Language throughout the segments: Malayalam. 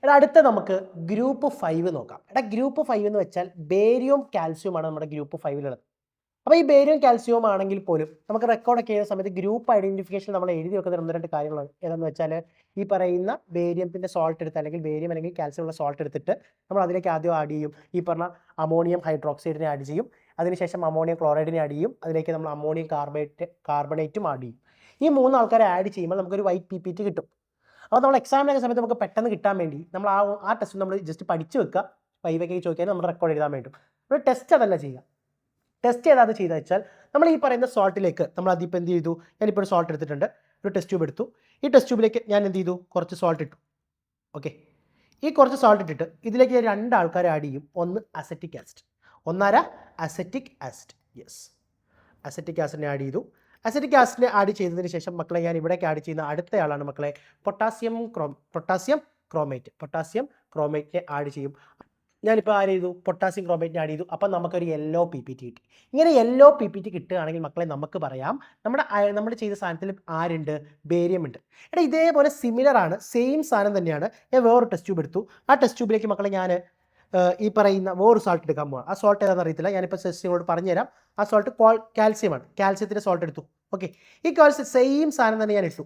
എടാ അടുത്ത നമുക്ക് ഗ്രൂപ്പ് 5 നോക്കാം. എടാ ഗ്രൂപ്പ് 5 എന്ന് വെച്ചാൽ ബേരിയവും കാൽസ്യവുമാണ് നമ്മുടെ ഗ്രൂപ്പ് 5ലുള്ളത്. അപ്പോൾ ഈ ബേരിയവും കാൽസ്യവും ആണെങ്കിൽ പോലും നമുക്ക് റെക്കോർഡൊക്കെ ചെയ്യുന്ന സമയത്ത് ഗ്രൂപ്പ് ഐഡന്റിഫിക്കേഷൻ നമ്മൾ എഴുതി വെക്കുന്ന 1-2 കാര്യങ്ങളാണ്. ഏതെന്ന് വെച്ചാൽ ഈ പറയുന്ന ബേരിയത്തിൻ്റെ സോൾട്ട് എടുത്ത് അല്ലെങ്കിൽ ബേരിയം അല്ലെങ്കിൽ കാൽസ്യം ഉള്ള സോൾട്ട് എടുത്തിട്ട് നമ്മൾ അതിലേക്ക് ആദ്യം ആഡ് ചെയ്യും. ഈ പറഞ്ഞ അമോണിയം ഹൈഡ്രോക്സൈഡിനെ ആഡ് ചെയ്യും. അതിനുശേഷം അമോണിയം ക്ലോറൈഡിനെ ആഡ് ചെയ്യും. അതിലേക്ക് നമ്മൾ അമോണിയം കാർബണേറ്റും ആഡ് ചെയ്യും. ഈ 3 ആൾക്കാരെ ആഡ് ചെയ്യുമ്പോൾ നമുക്കൊരു വൈറ്റ് PPT കിട്ടും. അപ്പോൾ നമ്മൾ എക്സാമിനൊക്കെ സമയത്ത് നമുക്ക് പെട്ടെന്ന് കിട്ടാൻ വേണ്ടി നമ്മൾ ആ ടെസ്റ്റ് നമ്മൾ ജസ്റ്റ് പഠിച്ച് വെക്കുക. വൈവൊക്കെ ചോദിക്കാൻ നമ്മൾ റെക്കോർഡ് എഴുതാൻ വേണ്ടും. ഒരു ടെസ്റ്റ് അതല്ല ചെയ്യുക. ടെസ്റ്റ് ഏതാണെന്ന് ചെയ്താൽ വെച്ചാൽ നമ്മൾ ഈ പറയുന്ന സോൾട്ടിലേക്ക് നമ്മൾ അതിപ്പോൾ എന്ത് ചെയ്തു, ഞാനിപ്പോൾ ഒരു സോൾട്ട് എടുത്തിട്ടുണ്ട്, ഒരു ടെസ്റ്റ് ട്യൂബ് എടുത്തു. ഈ ടെസ്റ്റ് ട്യൂബിലേക്ക് ഞാൻ എന്ത് ചെയ്തു, കുറച്ച് സോൾട്ട് ഇട്ടു. ഓക്കെ, ഈ കുറച്ച് സോൾട്ട് ഇട്ടിട്ട് ഇതിലേക്ക് 2 ആൾക്കാർ ആഡ് ചെയ്യും. ഒന്ന് അസറ്റിക് ആസിഡ്, ഒന്നാരാ അസറ്റിക് ആസിഡ്. യെസ്, അസറ്റിക് ആസിഡിനെ ആഡ് ചെയ്തു. അസറ്റിക് ആസിഡിനെ ആഡ് ചെയ്തതിന് ശേഷം മക്കളെ ഞാൻ ഇവിടേക്ക് ആഡ് ചെയ്യുന്ന അടുത്തയാളാണ് മക്കളെ പൊട്ടാസ്യം ക്രോമേറ്റിനെ ആഡ് ചെയ്യും. ഞാനിപ്പോൾ ആഡ് ചെയ്തു, പൊട്ടാസ്യം ക്രോമേറ്റിനെ ആഡ് ചെയ്തു. അപ്പം നമുക്കൊരു യെല്ലോ PPT കിട്ടി. ഇങ്ങനെ യെല്ലോ PPT കിട്ടുകയാണെങ്കിൽ മക്കളെ നമുക്ക് പറയാം നമ്മൾ ചെയ്ത സാധനത്തിൽ ആരുണ്ട്, ബേരിയം ഉണ്ട്. എടാ ഇതേപോലെ സിമിലർ ആണ്, സെയിം സാധനം തന്നെയാണ്. ഞാൻ വേറൊരു ടെസ്റ്റ് ട്യൂബ് എടുത്തു. ആ ടെസ്റ്റ് ട്യൂബിലേക്ക് മക്കളെ ഞാൻ ഈ പറയുന്ന വേറൊരു സോൾട്ട് എടുക്കാൻ പോകാം. ആ സോൾട്ട് ഏതാണെന്ന് അറിയത്തില്ല, ഞാനിപ്പോൾ ജസ്റ്റ് പറഞ്ഞുതരാം. ആ സോൾട്ട് കാൽസ്യമാണ്. കാൽസ്യത്തിൻ്റെ സോൾട്ട് എടുത്തു. ഓക്കെ, ഈ കാൽസ്യം സെയിം സാധനം തന്നെ ഞാൻ ഇട്ടു.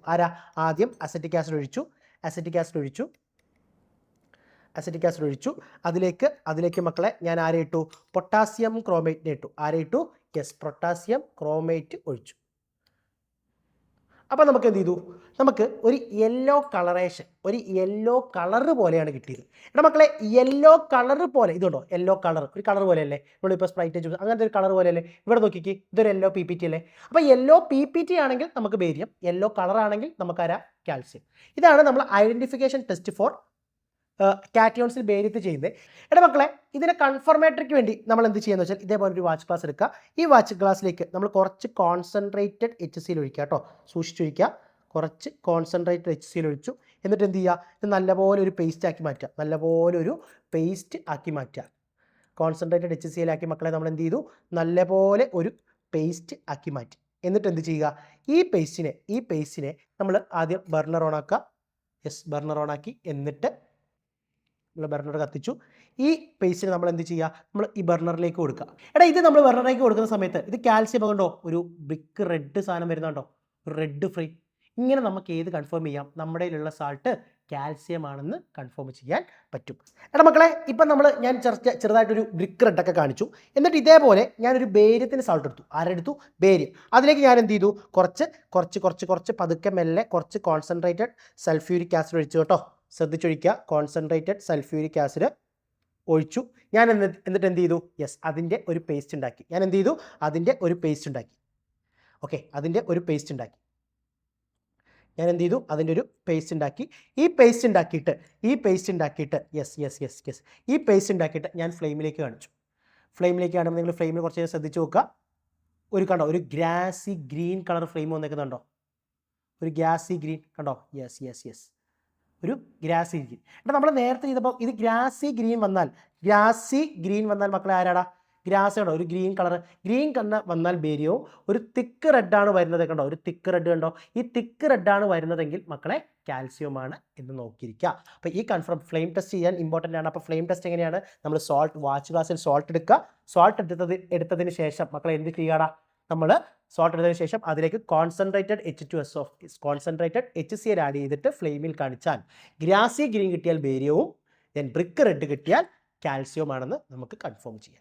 ആദ്യം അസറ്റിക് ആസിഡ് ഒഴിച്ചു. അതിലേക്ക് മക്കളെ ഞാൻ ആരെ ഇട്ടു, പൊട്ടാസ്യം ക്രോമേറ്റിനെ ഇട്ടു. യെസ്, പൊട്ടാസ്യം ക്രോമേറ്റ് ഒഴിച്ചു. അപ്പോൾ നമുക്ക് എന്ത് ചെയ്തു, നമുക്ക് ഒരു യെല്ലോ കളറ് പോലെയാണ് കിട്ടിയത്. എടാ മക്കളെ യെല്ലോ കളറ് പോലെ ഇതുണ്ടോ, യെല്ലോ കളർ ഒരു കളർ പോലെയല്ലേ, നമ്മളിപ്പോൾ സ്പ്രൈറ്റ് ജ്യൂസ് അങ്ങനത്തെ ഒരു കളർ പോലെയല്ലേ. ഇവിടെ നോക്കിക്ക്, ഇതൊരു യെല്ലോ PPT അല്ലേ. അപ്പോൾ യെല്ലോ PPT ആണെങ്കിൽ നമുക്ക് ബേരിയം, യെല്ലോ കളർ ആണെങ്കിൽ നമുക്കാരാ കാൽസ്യം. ഇതാണ് നമ്മൾ ഐഡന്റിഫിക്കേഷൻ ടെസ്റ്റ് ഫോർ കാറ്റയോൺസിൽ ബേരിയത്ത് ചെയ്യുന്നത്. എടാ മക്കളെ ഇതിനെ കൺഫർമേറ്ററിക്ക് വേണ്ടി നമ്മൾ എന്ത് ചെയ്യുന്നത് വെച്ചാൽ ഇതേപോലെ ഒരു വാച്ച് ഗ്ലാസ് എടുക്കുക. ഈ വാച്ച് ഗ്ലാസ്സിലേക്ക് നമ്മൾ കുറച്ച് കോൺസെൻട്രേറ്റഡ് HCl ഒഴിക്കുക കേട്ടോ, സൂക്ഷിച്ചൊഴിക്കുക. കുറച്ച് കോൺസെൻട്രേറ്റഡ് HCl ഒഴിച്ചു. എന്നിട്ട് എന്ത് ചെയ്യുക, ഇത് നല്ലപോലെ ഒരു പേസ്റ്റ് ആക്കി മാറ്റുക. കോൺസെൻട്രേറ്റഡ് HCl ആക്കി മക്കളെ നമ്മൾ എന്ത് ചെയ്തു, നല്ലപോലെ ഒരു പേസ്റ്റ് ആക്കി മാറ്റി. എന്നിട്ട് എന്ത് ചെയ്യുക, ഈ പേസ്റ്റിനെ നമ്മൾ ആദ്യം ബർണർ ഓൺ ആക്കുക. യെസ്, ബർണർ ഓൺ ആക്കി. എന്നിട്ട് നമ്മൾ ബർണർ കത്തിച്ചു. ഈ പേസ്റ്റിന് നമ്മൾ എന്ത് ചെയ്യുക, നമ്മൾ ഈ ബർണറിലേക്ക് കൊടുക്കുക. എടാ ഇത് നമ്മൾ ബർണറിലേക്ക് കൊടുക്കുന്ന സമയത്ത് ഇത് കാൽസ്യം കണ്ടോ, ഒരു ബ്രിക്ക് റെഡ് സാധനം വരുന്നുണ്ടോ, ഒരു റെഡ് ഫ്രീ. ഇങ്ങനെ നമുക്ക് ഏത് കൺഫേം ചെയ്യാം, നമ്മുടെ കയ്യിലുള്ള സാൾട്ട് കാൽസ്യം ആണെന്ന് കൺഫേം ചെയ്യാൻ പറ്റും. എടാ മക്കളെ ഇപ്പം ഞാൻ ചെറുതായിട്ടൊരു ബ്രിക്ക് റെഡൊക്കെ കാണിച്ചു. എന്നിട്ട് ഇതേപോലെ ഞാനൊരു ബേരിയത്തിൻ്റെ സാൾട്ട് എടുത്തു. ആരെടുത്തു, ബേരിയം. അതിലേക്ക് ഞാൻ എന്ത് ചെയ്തു, കുറച്ച് പതുക്കെ മെല്ലെ കുറച്ച് കോൺസെൻട്രേറ്റഡ് സൾഫ്യൂരിക് ആസിഡ് ഒഴിച്ചു കേട്ടോ, ശ്രദ്ധിച്ചൊഴിക്കുക. കോൺസെൻട്രേറ്റഡ് സൾഫ്യൂരിക് ആസിഡ് ഒഴിച്ചു. ഞാൻ എന്നിട്ട് എന്ത് ചെയ്തു, യെസ് അതിൻ്റെ ഒരു പേസ്റ്റ് ഉണ്ടാക്കി. ഓക്കെ, അതിൻ്റെ ഒരു പേസ്റ്റ് ഉണ്ടാക്കി. ഈ പേസ്റ്റ് ഉണ്ടാക്കിയിട്ട് ഞാൻ ഫ്ലെയിമിലേക്ക് കാണിച്ചു. ഫ്ലെയിമിലേക്ക് കാണുമ്പോൾ നിങ്ങൾ ഫ്ലെയിമിൽ കുറച്ച് ശ്രദ്ധിച്ച് നോക്കുക. ഒരു ഗ്രാസി ഗ്രീൻ കളർ ഫ്ലെയിം വന്നേക്കുന്നുണ്ടോ, ഒരു ഗ്രാസി ഗ്രീൻ കണ്ടോ. യെസ്, ഒരു ഗ്രാസി ഗ്രീൻ. എടാ നമ്മൾ നേരത്തെ ചെയ്തപ്പോൾ ഇത് ഗ്രാസി ഗ്രീൻ വന്നാൽ മക്കളെ ആരാടാ, ഗ്രാസ് കണ്ടോ, ഒരു ഗ്രീൻ കളർ വന്നാൽ ബേരിയവും. ഒരു തിക്ക് റെഡാണ് വരുന്നത് കണ്ടോ, ഈ തിക്ക് റെഡാണ് വരുന്നതെങ്കിൽ മക്കളെ കാൽസ്യവുമാണ് എന്ന് നോക്കിയിരിക്കുക. അപ്പോൾ ഈ ഫ്ലെയിം ടെസ്റ്റ് ചെയ്യാൻ ഇമ്പോർട്ടൻ്റ് ആണ്. അപ്പോൾ ഫ്ലെയിം ടെസ്റ്റ് എങ്ങനെയാണ്, നമ്മൾ വാച്ച് ഗ്ലാസ്സിൽ സോൾട്ട് എടുക്കുക. എടുത്തതിന് ശേഷം മക്കളെ എന്ത് ചെയ്യാടാ, നമ്മൾ സോൾട്ട് എടുത്തതിന് ശേഷം അതിലേക്ക് കോൺസെൻട്രേറ്റഡ് HCl ആഡ് ചെയ്തിട്ട് ഫ്ലെയിമിൽ കാണിച്ചാൽ ഗ്രാസി ഗ്രീൻ കിട്ടിയാൽ ബേരിയവും, ബ്രിക്ക് റെഡ് കിട്ടിയാൽ കാൽസ്യവുമാണെന്ന് നമുക്ക് കൺഫേം ചെയ്യാം.